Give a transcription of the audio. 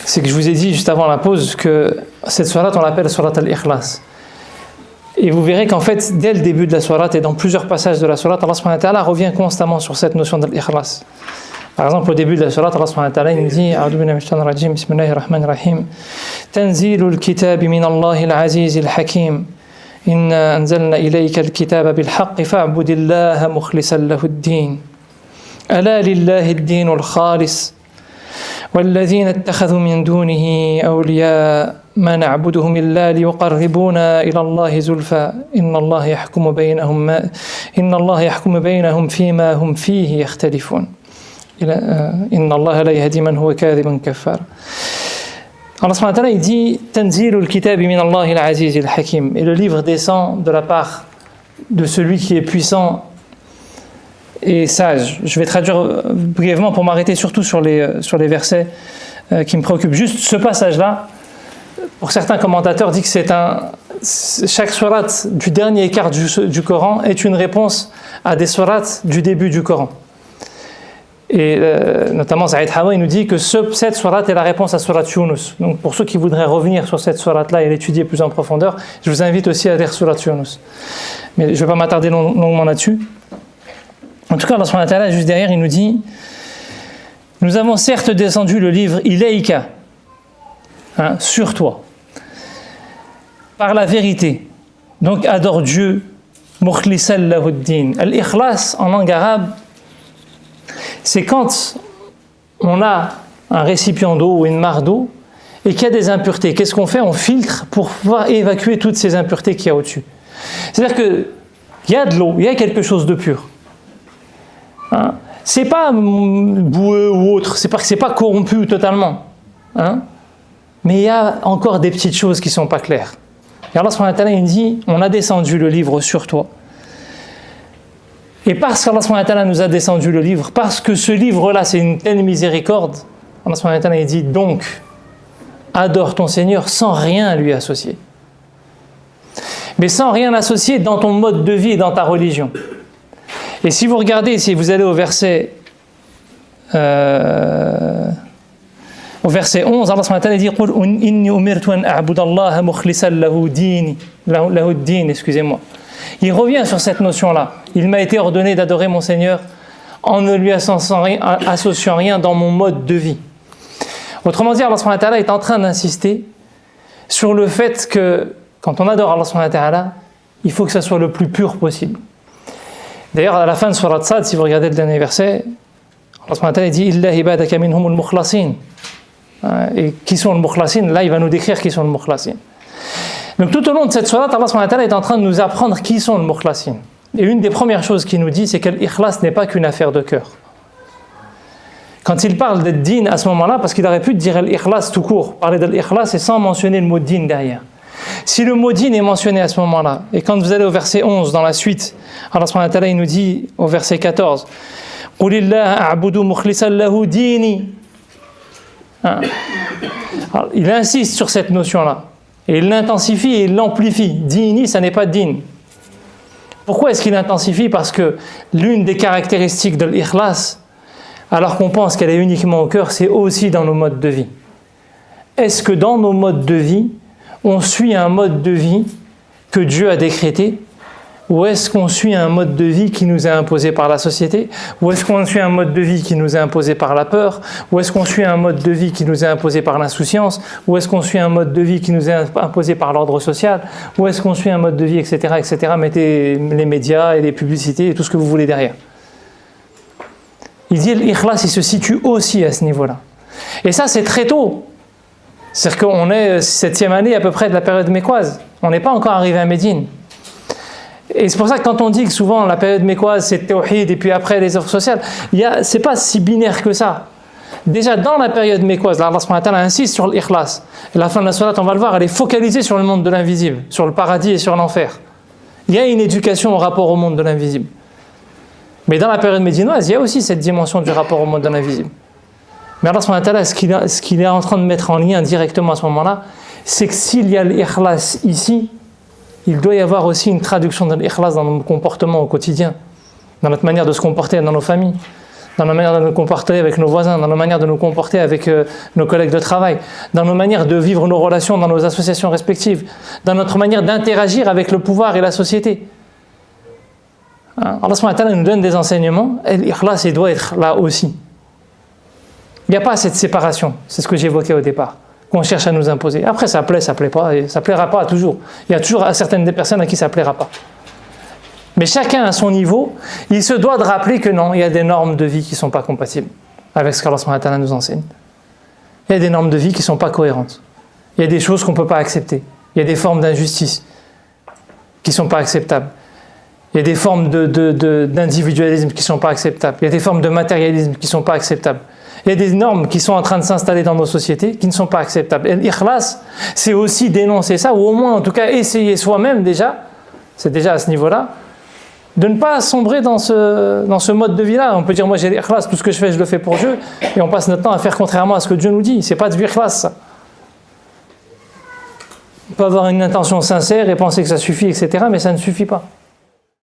c'est que je vous ai dit juste avant la pause que cette sourate, on l'appelle sourate al-Ikhlas. Et vous verrez qu'en fait, dès le début de la sourate et dans plusieurs passages de la sourate, Allah subhanahu wa ta'ala revient constamment sur cette notion d'al-Ikhlas. Par exemple, au début de la sourate, Allah subhanahu wa ta'ala nous dit A'udhu billahi minash shaitanir rajim, bismillahir rahmanir rahim. Tanzilul kitabi min Allahil azizil hakim. Inna anzalna ilayka al-kitaba bil haqqi fa'budillaha mukhlishan lahud-din. Ala lillahi ad-din al-khalis. والذين اتخذوا من دونه أولياء ما نعبدهم إلا ليقربونا إلى الله زلفى إن الله يحكم بينهم فيما هم فيه يختلفون إن الله لا يهدي من هو كاذب كفار. Allah subhanahu wa ta'ala il dit Tanzilul kitabi min Allahil azizil hakim, et le livre descend de la part de celui qui est puissant et sage. Je vais traduire brièvement pour m'arrêter surtout sur les versets qui me préoccupent. Juste ce passage-là, pour certains commentateurs, dit que chaque sourate du dernier quart du Coran est une réponse à des sourates du début du Coran. Et notamment Saïd Hawa, il nous dit que cette sourate est la réponse à sourate Yunus. Donc pour ceux qui voudraient revenir sur cette sourate-là et l'étudier plus en profondeur, je vous invite aussi à lire sourate Yunus. Mais je ne vais pas m'attarder longuement là-dessus. En tout cas, Allah subhanahu wa ta'ala, juste derrière, il nous dit nous avons certes descendu le livre Ilayka, sur toi, par la vérité. Donc adore Dieu, mukhlishan lahud-din. Al-Ikhlas en langue arabe, c'est quand on a un récipient d'eau ou une mare d'eau et qu'il y a des impuretés. Qu'est-ce qu'on fait? On filtre pour pouvoir évacuer toutes ces impuretés qu'il y a au-dessus. C'est-à-dire qu'il y a de l'eau, il y a quelque chose de pur. C'est pas boueux ou autre, c'est pas corrompu totalement, mais il y a encore des petites choses qui sont pas claires. Et Allah subhanahu wa ta'ala il dit on a descendu le livre sur toi, et parce qu'Allah subhanahu wa ta'ala nous a descendu le livre, parce que ce livre-là c'est une telle miséricorde, Allah subhanahu wa ta'ala il dit donc adore ton Seigneur sans rien lui associer, mais sans rien associer dans ton mode de vie et dans ta religion. Et si vous regardez, si vous allez au verset 11, Allah subhanahu wa ta'ala dit Qul inni umirtu an a'budu Allah mukhlishan lahud-din, excusez-moi. Il revient sur cette notion-là. Il m'a été ordonné d'adorer mon Seigneur en ne lui associant rien dans mon mode de vie. Autrement dit, Allah subhanahu wa ta'ala est en train d'insister sur le fait que quand on adore Allah subhanahu wa ta'ala, il faut que ça soit le plus pur possible. D'ailleurs, à la fin de Surat Sad, si vous regardez le dernier verset, Allah subhanahu wa ta'ala dit Illa ibadaka minhumul mukhlasin. Et qui sont les mukhlasin? Là, il va nous décrire qui sont les mukhlasin. Donc, tout au long de cette sourate, Allah subhanahu wa ta'ala est en train de nous apprendre qui sont les mukhlasin. Et une des premières choses qu'il nous dit, c'est que l'ikhlas n'est pas qu'une affaire de cœur. Quand il parle de din à ce moment-là, parce qu'il aurait pu dire l'ikhlas tout court, parler de l'ikhlas et sans mentionner le mot din derrière. Si le mot din est mentionné à ce moment-là, et quand vous allez au verset 11 dans la suite, Allah subhanahu wa ta'ala il nous dit au verset 14 Qulillaha a'budu mukhlishan lahu dini. Il insiste sur cette notion-là, et il l'intensifie et il l'amplifie. Dini, ça n'est pas din. Pourquoi est-ce qu'il intensifie? Parce que l'une des caractéristiques de l'ikhlas, alors qu'on pense qu'elle est uniquement au cœur, c'est aussi dans nos modes de vie. Est-ce que dans nos modes de vie, on suit un mode de vie que Dieu a décrété, ou est-ce qu'on suit un mode de vie qui nous est imposé par la société, ou est-ce qu'on suit un mode de vie qui nous est imposé par la peur, ou est-ce qu'on suit un mode de vie qui nous est imposé par l'insouciance, ou est-ce qu'on suit un mode de vie qui nous est imposé par l'ordre social, ou est-ce qu'on suit un mode de vie, etc., etc. Mettez les médias et les publicités et tout ce que vous voulez derrière. Il dit l'ikhlas, il se situe aussi à ce niveau-là. Et ça, c'est très tôt. C'est-à-dire qu'on est 7e année à peu près de la période mécoise. On n'est pas encore arrivé à Médine. Et c'est pour ça que quand on dit que souvent la période mécoise c'est tawhid et puis après les œuvres sociales, c'est pas si binaire que ça. Déjà dans la période mécoise, Allah subhanahu wa ta'ala insiste sur l'ikhlas. Et la fin de la sourate, on va le voir, elle est focalisée sur le monde de l'invisible, sur le paradis et sur l'enfer. Il y a une éducation au rapport au monde de l'invisible. Mais dans la période médinoise, il y a aussi cette dimension du rapport au monde de l'invisible. Mais Allah subhanahu wa ta'ala, ce qu'il est en train de mettre en lien directement à ce moment-là, c'est que s'il y a l'ikhlas ici, il doit y avoir aussi une traduction de l'ikhlas dans nos comportements au quotidien, dans notre manière de se comporter dans nos familles, dans nos manières de nous comporter avec nos voisins, dans nos manières de nous comporter avec nos collègues de travail, dans nos manières de vivre nos relations dans nos associations respectives, dans notre manière d'interagir avec le pouvoir et la société. Allah subhanahu wa ta'ala nous donne des enseignements, et l'ikhlas, il doit être là aussi. Il n'y a pas cette séparation, c'est ce que j'évoquais au départ, qu'on cherche à nous imposer. Après, ça plaît pas, et ça plaira pas toujours. Il y a toujours certaines des personnes à qui ça plaira pas. Mais chacun à son niveau, il se doit de rappeler que non, il y a des normes de vie qui ne sont pas compatibles avec ce qu'Allah subhanahu wa ta'ala nous enseigne. Il y a des normes de vie qui ne sont pas cohérentes. Il y a des choses qu'on ne peut pas accepter. Il y a des formes d'injustice qui ne sont pas acceptables. Il y a des formes d'individualisme qui ne sont pas acceptables. Il y a des formes de matérialisme qui ne sont pas acceptables. Il y a des normes qui sont en train de s'installer dans nos sociétés qui ne sont pas acceptables. Et l'ikhlas, c'est aussi dénoncer ça, ou au moins en tout cas essayer soi-même déjà, c'est déjà à ce niveau-là, de ne pas sombrer dans ce mode de vie-là. On peut dire, moi j'ai l'ikhlas, tout ce que je fais, je le fais pour Dieu, et on passe notre temps à faire contrairement à ce que Dieu nous dit. C'est pas du ikhlas, ça. On peut avoir une intention sincère et penser que ça suffit, etc., mais ça ne suffit pas.